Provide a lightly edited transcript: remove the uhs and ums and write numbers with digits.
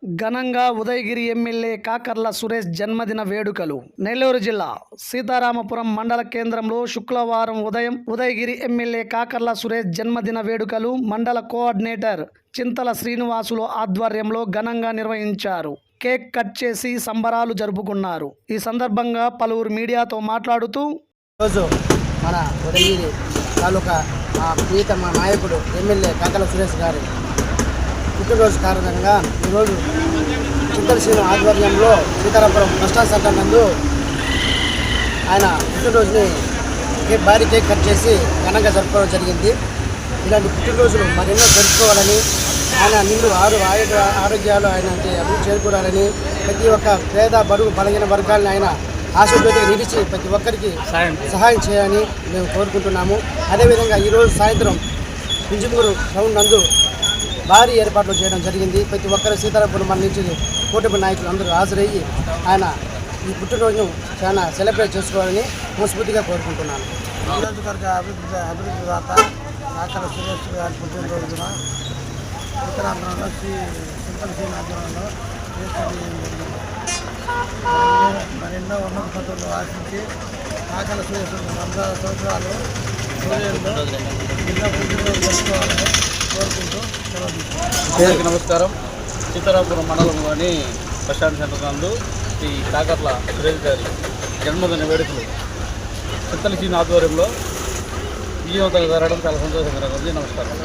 ఘనంగా ఉదయగిరి ఎమ్మెల్యే కాకర్ల సురేష్ జన్మదిన వేడుకలు. నెల్లూరు జిల్లా సీతారామపురం మండల కేంద్రంలో శుక్రవారం ఉదయం ఉదయగిరి ఎమ్మెల్యే కాకర్ల సురేష్ జన్మదిన వేడుకలు మండల కోఆర్డినేటర్ చింతల శ్రీనివాసులు ఆధ్వర్యంలో ఘనంగా నిర్వహించారు. కేక్ కట్ చేసి సంబరాలు జరుపుకున్నారు. ఈ సందర్భంగా పలువురు మీడియాతో మాట్లాడుతూ, ఈరోజు మన ఉదయగిరి తాలూకా మా నాయకుడు ఎమ్మెల్యే కాకర్ల సురేష్ గారి పుట్టినరోజు కారణంగా ఈరోజు చింతల శ్రీను ఆధ్వర్యంలో సీతారామపురం బస్టాండ్ సెంటర్ నందు ఆయన పుట్టినరోజుని భారీ కేక్ కట్ చేసి ఘనంగా జరుపుకోవడం జరిగింది. ఇలాంటి పుట్టినరోజులు మరెన్నో జరుపుకోవాలని, ఆయన నిండు ఆరోగ్యాలు ఆయన అభివృద్ధి చేకూరాలని, ప్రతి ఒక్క పేద బడుగు బలహీన వర్గాలను ఆయన ఆశీర్వాదంగా నిలిచి ప్రతి ఒక్కరికి సహాయం చేయాలని మేము కోరుకుంటున్నాము. అదేవిధంగా ఈరోజు సాయంత్రం పింజమూరు టౌన్ నందు భారీ ఏర్పాట్లు చేయడం జరిగింది. ప్రతి ఒక్కరు సీతారామపురం మన నుంచి కూటమి నాయకులు అందరూ హాజరయ్యి ఆయన ఈ పుట్టినరోజును చాలా సెలబ్రేట్ చేసుకోవాలని మనస్ఫూర్తిగా కోరుకుంటున్నాను. నియోజకవర్గ అభివృద్ధి దాత కాకర్ల సురేష్ గారి పుట్టినరోజున సీతారామపురంలో చింతల శ్రీను ఆధ్వర్యంలో మరెన్నో ఉన్నత పదవులు ఆశించి కాకర్ల సురేష్ 100 సంవత్సరాలు ఎన్నో పుట్టినరోజు జరుపుకోవాలని కోరుకుంటూ అందరికీ నమస్కారం. సీతారామపురం మండలంలోని బస్టాండ్ సెంటర్ నందు ఈ కాకర్ల సురేష్ గారి జన్మదిన వేడుకలు చింతల శ్రీను ఆధ్వర్యంలో విజయవంతంగా జరగడం చాలా సంతోషంగా ఉంది. నమస్కారం.